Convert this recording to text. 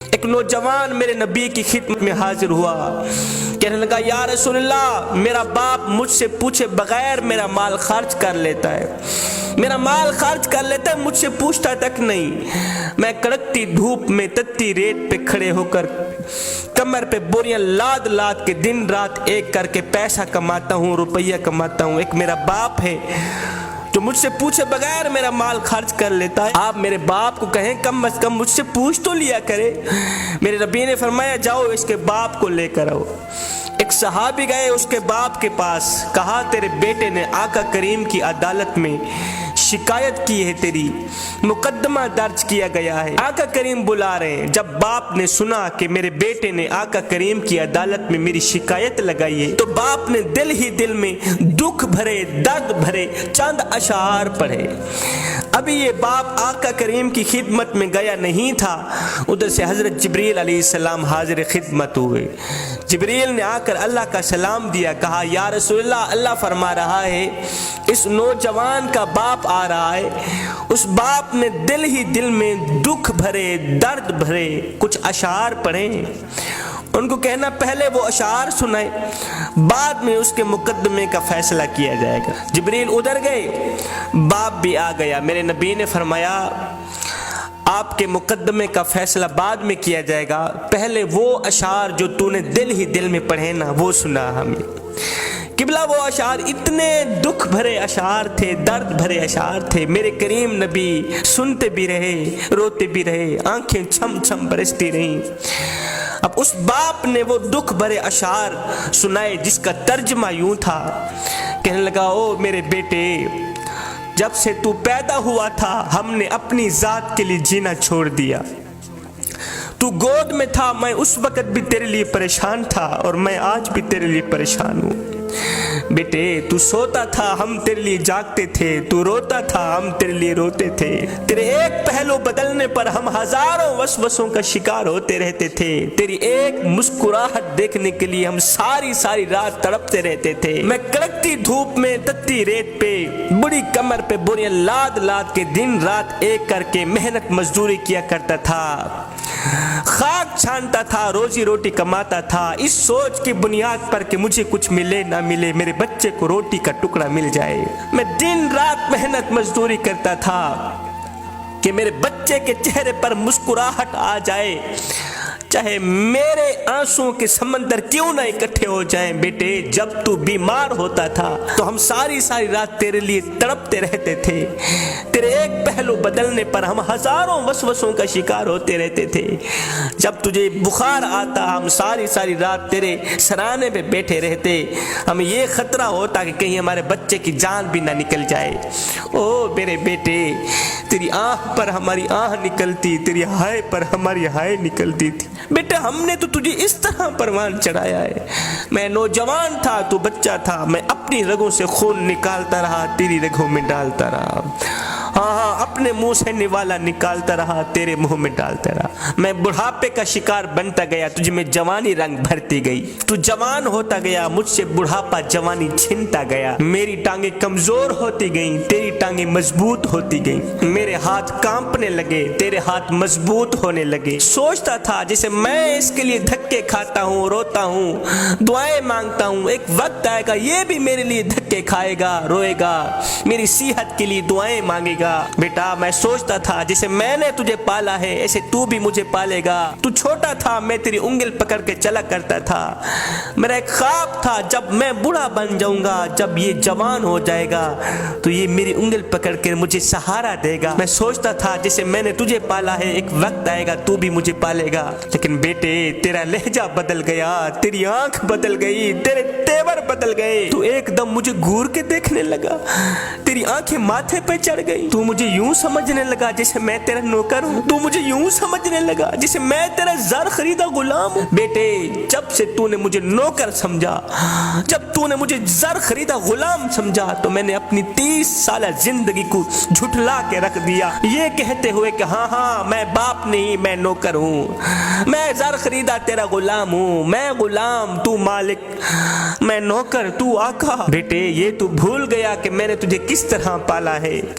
ایک نوجوان میرے نبی کی خدمت میں حاضر ہوا، کہنے لگا یا رسول اللہ، میرا باپ مجھ سے پوچھے بغیر میرا مال خرچ کر لیتا ہے، میرا مال خرچ کر لیتا ہے، مجھ سے پوچھتا تک نہیں۔ میں کڑکتی دھوپ میں تتی ریت پہ کھڑے ہو کر کمر پہ بوریاں لاد لاد کے دن رات ایک کر کے پیسہ کماتا ہوں، روپیہ کماتا ہوں۔ ایک میرا باپ ہے جو مجھ سے پوچھے بغیر میرا مال خرچ کر لیتا ہے، آپ میرے باپ کو کہیں کم از کم مجھ سے پوچھ تو لیا کرے۔ میرے نبی نے فرمایا جاؤ اس کے باپ کو لے کر آؤ۔ ایک صحابی گئے اس کے باپ کے پاس، کہا تیرے بیٹے نے آقا کریم کی عدالت میں شکایت کی ہے، تیری مقدمہ درج کیا گیا ہے، آقا کریم بلا رہے ہیں۔ جب باپ نے سنا کہ میرے بیٹے نے آقا کریم کی عدالت میں میری شکایت لگائی ہے تو باپ نے دل ہی دل میں دکھ بھرے درد بھرے چند اشعار پڑھے۔ ابھی یہ باپ آقا کریم کی خدمت میں گیا نہیں تھا، ادھر سے حضرت جبریل علیہ السلام حاضر خدمت ہوئے۔ جبریل نے آ کر اللہ کا سلام دیا، کہا یا رسول اللہ، اللہ فرما رہا ہے اس نوجوان کا باپ آ رہا ہے۔ اس باپ نے دل ہی دل میں دکھ بھرے درد بھرے کچھ اشعار پڑھے، ان کو کہنا پہلے وہ اشعار سنائے، بعد میں اس کے مقدمے کا فیصلہ کیا جائے گا۔ جبریل ادھر گئے، باپ بھی آ گیا۔ میرے نبی نے فرمایا آپ کے مقدمے کا فیصلہ بعد میں کیا جائے گا، پہلے وہ اشعار جو تو نے دل ہی دل میں پڑھے نا وہ سنا ہمیں۔ قبلہ وہ اشعار اتنے دکھ بھرے اشعار تھے، درد بھرے اشعار تھے، میرے کریم نبی سنتے بھی رہے، روتے بھی رہے، آنکھیں چھم چھم برستی رہیں۔ اب اس باپ نے وہ دکھ بھرے اشعار سنائے جس کا ترجمہ یوں تھا، کہنے لگا او میرے بیٹے، جب سے تو پیدا ہوا تھا ہم نے اپنی ذات کے لیے جینا چھوڑ دیا۔ تو گود میں تھا میں اس وقت بھی تیرے لیے پریشان تھا اور میں آج بھی تیرے لیے پریشان ہوں۔ بیٹے تو سوتا تھا ہم تیرے لیے جاگتے تھے، تو روتا تھا ہم تیرے لیے روتے تھے، تیرے ایک پہلو بدلنے پر ہم ہزاروں وسوسوں کا شکار ہوتے رہتے تھے، تیری ایک مسکراہٹ دیکھنے کے لیے ہم ساری ساری رات تڑپتے رہتے تھے۔ میں کڑکتی دھوپ میں تتی ریت پہ بڑی کمر پہ بوریاں لاد لاد کے دن رات ایک کر کے محنت مزدوری کیا کرتا تھا، خاک چھانتا تھا، روزی روٹی کماتا تھا، اس سوچ کی بنیاد پر کہ مجھے کچھ ملے نہ ملے، میرے بچے کو روٹی کا ٹکڑا مل جائے۔ میں دن رات محنت مزدوری کرتا تھا کہ میرے بچے کے چہرے پر مسکراہٹ آ جائے، چاہے میرے آنسوں کے سمندر کیوں نہ اکٹھے ہو جائیں۔ بیٹے جب تو بیمار ہوتا تھا تو ہم ساری ساری رات تیرے لیے تڑپتے رہتے تھے، تیرے ایک پہلو بدلنے پر ہم ہزاروں وسوسوں کا شکار ہوتے رہتے تھے، جب تجھے بخار آتا ہم ساری ساری رات تیرے سرانے پہ بیٹھے رہتے، ہمیں یہ خطرہ ہوتا کہ کہیں ہمارے بچے کی جان بھی نہ نکل جائے۔ او میرے بیٹے، تیری آنکھ پر ہماری آنکھ نکلتی، تیری ہائے پر ہماری ہائے نکلتی تھی۔ بیٹا ہم نے تو تجھے اس طرح پروان چڑھایا ہے، میں نوجوان تھا تو بچہ تھا، میں اپنی رگوں سے خون نکالتا رہا، تیری رگوں میں ڈالتا رہا، ہاں اپنے منہ سے نوالا نکالتا رہا، تیرے منہ میں ڈالتا رہا۔ میں بڑھاپے کا شکار بنتا گیا، تجھ میں جوانی رنگ بھرتی گئی، تو جوان ہوتا گیا، مجھ سے بڑھاپا جوانی چھنتا گیا، میری ٹانگیں کمزور ہوتی گئیں، تیری ٹانگیں مضبوط ہوتی گئیں، میرے ہاتھ کانپنے لگے، تیرے ہاتھ مضبوط ہونے لگے۔ سوچتا تھا جیسے میں اس کے لیے دھکے کھاتا ہوں، روتا ہوں، دعائیں مانگتا ہوں، ایک وقت آئے گا یہ بھی میرے لیے دھکے کھائے گا، روئے گا، میری صحت کے لیے دعائیں مانگے گا۔ بیٹا میں سوچتا تھا جیسے میں نے تجھے پالا ہے ایسے تو بھی مجھے پالے گا، تو چھوٹا تھا میں تیری انگل پکڑ کے چلا کرتا تھا، میرا ایک خواب تھا جب میں بوڑھا بن جاؤں گا، جب یہ جوان ہو جائے گا تو یہ میری انگل پکڑ کے مجھے سہارا دے گا۔ میں سوچتا تھا جیسے میں نے تجھے پالا ہے ایک وقت آئے گا تو بھی مجھے پالے گا، لیکن بیٹے تیرا لہجہ بدل گیا، تیری آنکھ بدل گئی، تیرے تیور بدل گئے، تو ایک دم مجھے گور کے دیکھنے لگا، تیری آنکھیں ماتھے پہ چڑھ گئی، تو مجھے یوں سمجھنے لگا جیسے میں تیرا نوکر ہوں، تو مجھے یوں سمجھنے لگا جیسے میں تیرا زر خریدا غلام ہوں۔ بیٹے جب سے تو نے مجھے نوکر سمجھا، جب تو نے مجھے زر خریدا غلام سمجھا تو میں نے اپنی 30 سالہ زندگی کو جھٹلا کے رکھ دیا، یہ کہتے ہوئے کہ ہاں ہاں میں باپ نہیں میں نوکر ہوں، میں زر خریدا تیرا غلام ہوں، میں غلام تو مالک، میں نوکر تو آقا۔ بیٹے یہ تو بھول گیا کہ میں نے تجھے کس طرح پالا ہے،